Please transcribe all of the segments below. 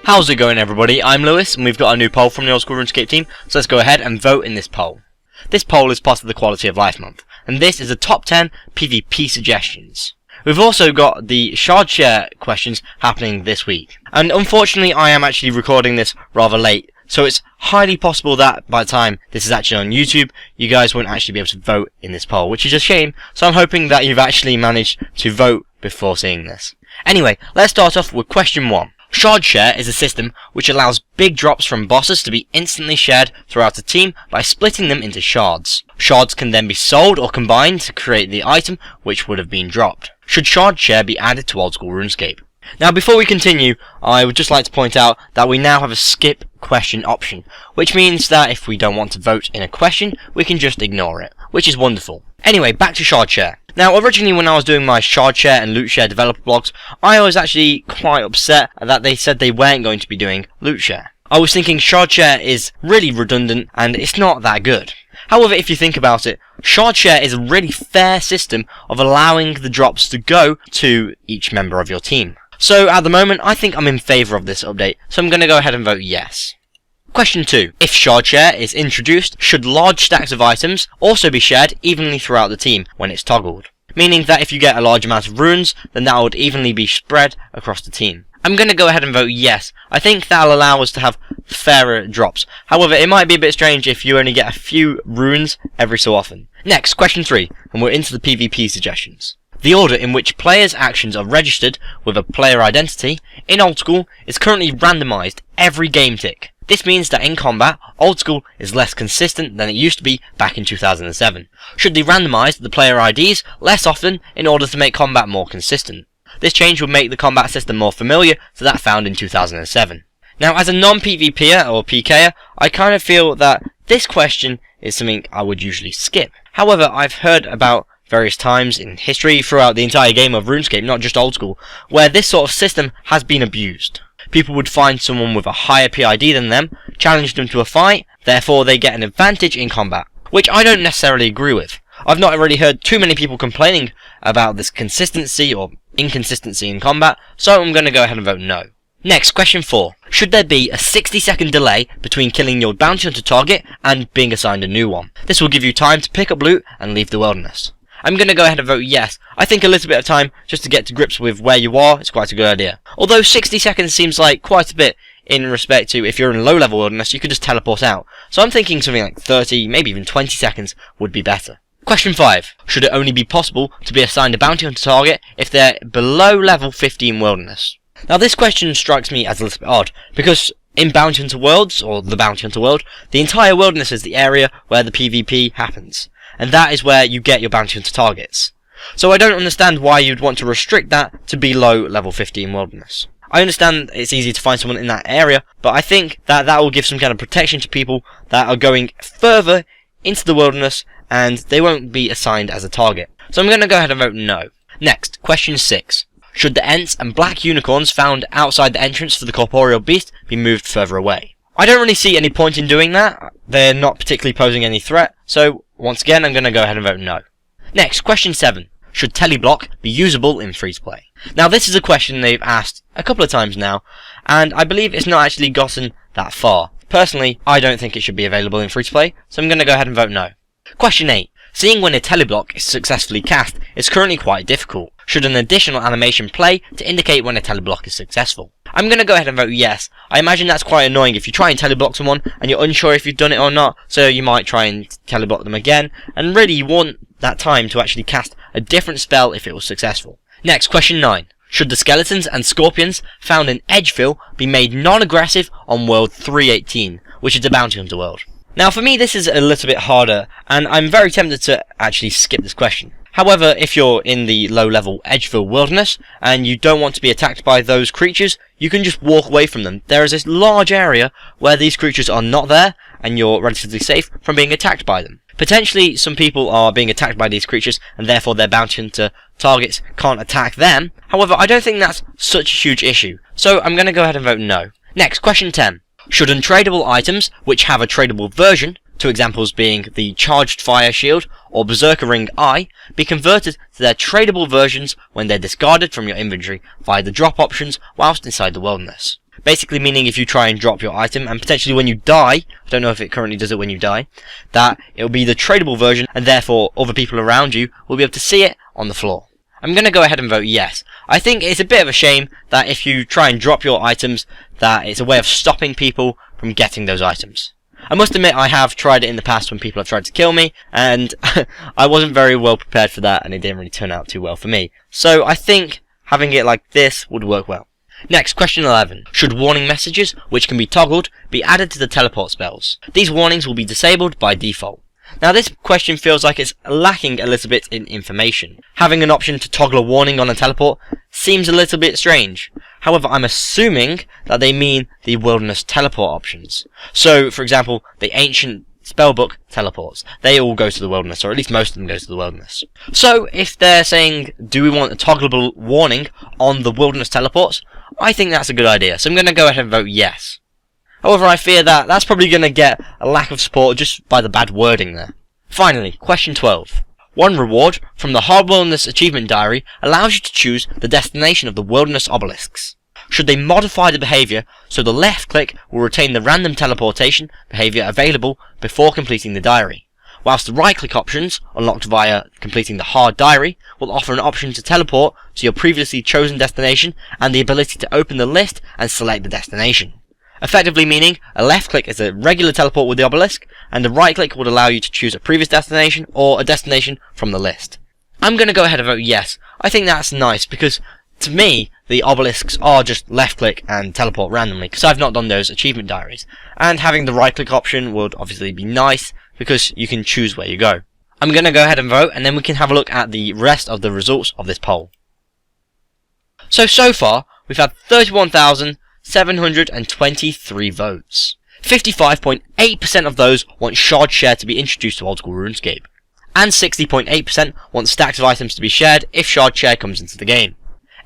How's it going, everybody? I'm Lewis, and we've got a new poll from the old school RuneScape team, so let's go ahead and vote in this poll. This poll is part of the Quality of Life month, and this is the top 10 PvP suggestions. We've also got the shard share questions happening this week, and unfortunately I am actually recording this rather late, so it's highly possible that by the time this is actually on YouTube, you guys won't actually be able to vote in this poll, which is a shame, so I'm hoping that you've actually managed to vote before seeing this. Anyway, let's start off with question 1. Shard share is a system which allows big drops from bosses to be instantly shared throughout a team by splitting them into shards. Shards can then be sold or combined to create the item which would have been dropped. Should shard share be added to old school RuneScape? Now before we continue, I would just like to point out that we now have a skip question option, which means that if we don't want to vote in a question, we can just ignore it, which is wonderful. Anyway, back to shard share. Now, originally when I was doing my shard share and loot share developer blogs, I was actually quite upset that they said they weren't going to be doing loot share. I was thinking shard share is really redundant and it's not that good. However, if you think about it, shard share is a really fair system of allowing the drops to go to each member of your team. So at the moment, I think I'm in favour of this update, so I'm going to go ahead and vote yes. Question 2. If shard share is introduced, should large stacks of items also be shared evenly throughout the team when it's toggled? Meaning that if you get a large amount of runes, then that would evenly be spread across the team. I'm going to go ahead and vote yes. I think that'll allow us to have fairer drops. However, it might be a bit strange if you only get a few runes every so often. Next, question 3, and we're into the PvP suggestions. The order in which players' actions are registered with a player identity in old school is currently randomized every game tick. This means that in combat, old school is less consistent than it used to be back in 2007. Should they randomize the player IDs less often in order to make combat more consistent? This change would make the combat system more familiar to that found in 2007. Now, as a non-PvPer or PKer, I kind of feel that this question is something I would usually skip. However, I've heard about various times in history throughout the entire game of RuneScape, not just old school, where this sort of system has been abused. People would find someone with a higher PID than them, challenge them to a fight, therefore they get an advantage in combat, which I don't necessarily agree with. I've not really heard too many people complaining about this consistency or inconsistency in combat, so I'm going to go ahead and vote no. Next, question 4. Should there be a 60-second delay between killing your bounty hunter target and being assigned a new one? This will give you time to pick up loot and leave the wilderness. I'm going to go ahead and vote yes. I think a little bit of time just to get to grips with where you are is quite a good idea. Although 60 seconds seems like quite a bit in respect to if you're in low level wilderness, you could just teleport out. So I'm thinking something like 30, maybe even 20 seconds would be better. Question 5. Should it only be possible to be assigned a bounty hunter target if they're below level 15 wilderness? Now this question strikes me as a little bit odd, because in Bounty Hunter Worlds, or the Bounty Hunter World, the entire wilderness is the area where the PvP happens. And that is where you get your bounty hunter targets. So I don't understand why you'd want to restrict that to below level 15 wilderness. I understand it's easy to find someone in that area, but I think that that will give some kind of protection to people that are going further into the wilderness and they won't be assigned as a target. So I'm going to go ahead and vote no. Next, question 6. Should the Ents and black unicorns found outside the entrance for the corporeal beast be moved further away? I don't really see any point in doing that. They're not particularly posing any threat, so once again, I'm going to go ahead and vote no. Next, question 7. Should teleblock be usable in free-to-play? Now, this is a question they've asked a couple of times now, and I believe it's not actually gotten that far. Personally, I don't think it should be available in free-to-play, so I'm going to go ahead and vote no. Question 8. Seeing when a teleblock is successfully cast is currently quite difficult. Should an additional animation play to indicate when a teleblock is successful? I'm going to go ahead and vote yes. I imagine that's quite annoying if you try and teleblock someone and you're unsure if you've done it or not, so you might try and teleblock them again, and really you want that time to actually cast a different spell if it was successful. Next, question 9. Should the skeletons and scorpions found in Edgefill be made non-aggressive on World 318, which is the Bounty Hunter world? Now for me this is a little bit harder, and I'm very tempted to actually skip this question. However, if you're in the low-level Edgefill wilderness, and you don't want to be attacked by those creatures, you can just walk away from them. There is this large area where these creatures are not there, and you're relatively safe from being attacked by them. Potentially, some people are being attacked by these creatures, and therefore their bounty hunter targets can't attack them. However, I don't think that's such a huge issue, so I'm going to go ahead and vote no. Next, question 10. Should untradable items, which have a tradable version, two examples being the Charged Fire Shield or Berserker Ring Eye, be converted to their tradable versions when they're discarded from your inventory via the drop options whilst inside the wilderness? basically meaning if you try and drop your item, and potentially when you die, I don't know if it currently does it when you die, that it'll be the tradable version, and therefore other people around you will be able to see it on the floor. I'm going to go ahead and vote yes. I think it's a bit of a shame that if you try and drop your items, that it's a way of stopping people from getting those items. I must admit I have tried it in the past when people have tried to kill me, and I wasn't very well prepared for that, and it didn't really turn out too well for me. So I think having it like this would work well. Next, question 11. Should warning messages, which can be toggled, be added to the teleport spells? These warnings will be disabled by default. Now this question feels like it's lacking a little bit in information. Having an option to toggle a warning on a teleport seems a little bit strange. However, I'm assuming that they mean the wilderness teleport options. So, for example, the ancient spellbook teleports. They all go to the wilderness, or at least most of them go to the wilderness. So, if they're saying, do we want a toggleable warning on the wilderness teleports? I think that's a good idea, so I'm going to go ahead and vote yes. However, I fear that that's probably going to get a lack of support just by the bad wording there. Finally, question 12. One reward from the Hard Wilderness Achievement Diary allows you to choose the destination of the wilderness obelisks. Should they modify the behaviour so the left click will retain the random teleportation behaviour available before completing the diary, whilst the right click options, unlocked via completing the hard diary, will offer an option to teleport to your previously chosen destination and the ability to open the list and select the destination. Effectively meaning, a left click is a regular teleport with the obelisk, and a right click would allow you to choose a previous destination or a destination from the list. I'm going to go ahead and vote yes. I think that's nice, because to me, the obelisks are just left click and teleport randomly, because I've not done those achievement diaries. And having the right click option would obviously be nice, because you can choose where you go. I'm going to go ahead and vote, and then we can have a look at the rest of the results of this poll. So far, we've had 31,723 votes. 55.8% of those want shard share to be introduced to old school RuneScape, and 60.8% want stacks of items to be shared if shard share comes into the game.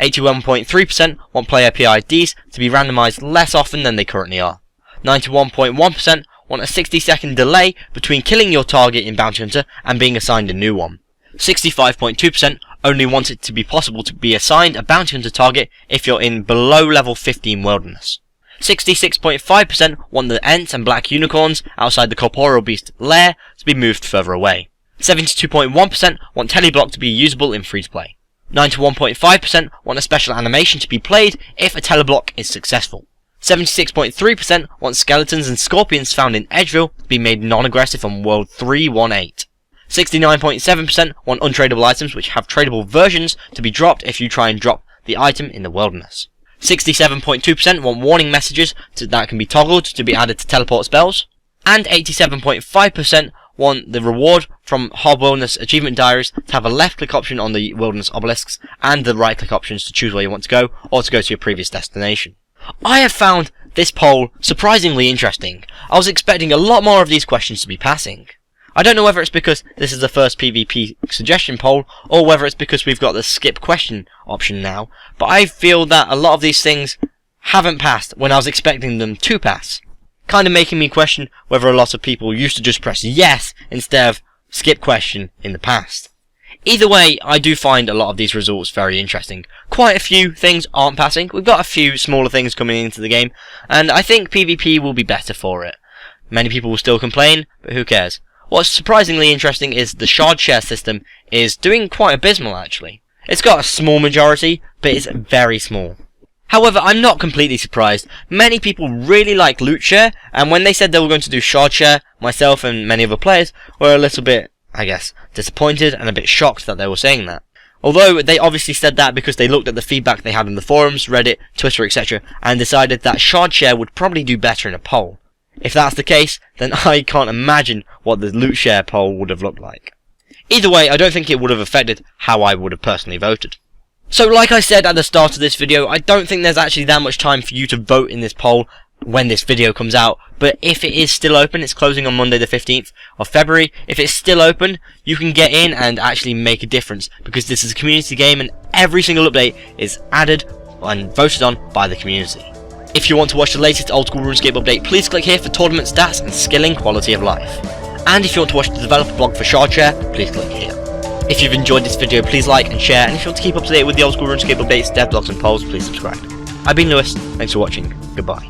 81.3% want player PIDs to be randomized less often than they currently are. 91.1% want a 60-second delay between killing your target in Bounty Hunter and being assigned a new one. 65.2% only want it to be possible to be assigned a Bounty Hunter target if you're in below level 15 Wilderness. 66.5% want the Ents and Black Unicorns outside the Corporeal Beast lair to be moved further away. 72.1% want Teleblock to be usable in free-to-play. 91.5% want a special animation to be played if a Teleblock is successful. 76.3% want skeletons and scorpions found in Edgeville to be made non-aggressive on World 318. 69.7% want untradeable items which have tradable versions to be dropped if you try and drop the item in the wilderness. 67.2% want warning messages that can be toggled to be added to teleport spells. And 87.5% want the reward from Hard Wilderness Achievement Diaries to have a left click option on the wilderness obelisks and the right click options to choose where you want to go or to go to your previous destination. I have found this poll surprisingly interesting. I was expecting a lot more of these questions to be passing. I don't know whether it's because this is the first PvP suggestion poll, or whether it's because we've got the skip question option now, but I feel that a lot of these things haven't passed when I was expecting them to pass. Kind of making me question whether a lot of people used to just press yes instead of skip question in the past. Either way, I do find a lot of these results very interesting. Quite a few things aren't passing. We've got a few smaller things coming into the game, and I think PvP will be better for it. Many people will still complain, but who cares? What's surprisingly interesting is the shard share system is doing quite abysmal actually. It's got a small majority, but it's very small. However, I'm not completely surprised. Many people really like loot share, and when they said they were going to do shard share, myself and many other players were a little bit, I guess, disappointed and a bit shocked that they were saying that. Although they obviously said that because they looked at the feedback they had in the forums, Reddit, Twitter, etc. and decided that shard share would probably do better in a poll. If that's the case, then I can't imagine what the loot share poll would have looked like. Either way, I don't think it would have affected how I would have personally voted. So like I said at the start of this video, I don't think there's actually that much time for you to vote in this poll when this video comes out, but if it is still open, it's closing on Monday the 15th of February, if it's still open, you can get in and actually make a difference, because this is a community game and every single update is added and voted on by the community. If you want to watch the latest old school RuneScape update, please click here for tournament stats and skilling quality of life. And if you want to watch the developer blog for shard share, please click here. If you've enjoyed this video, please like and share, and if you want to keep up to date with the old school RuneScape updates, devlogs and polls, please subscribe. I've been Lewis, thanks for watching, goodbye.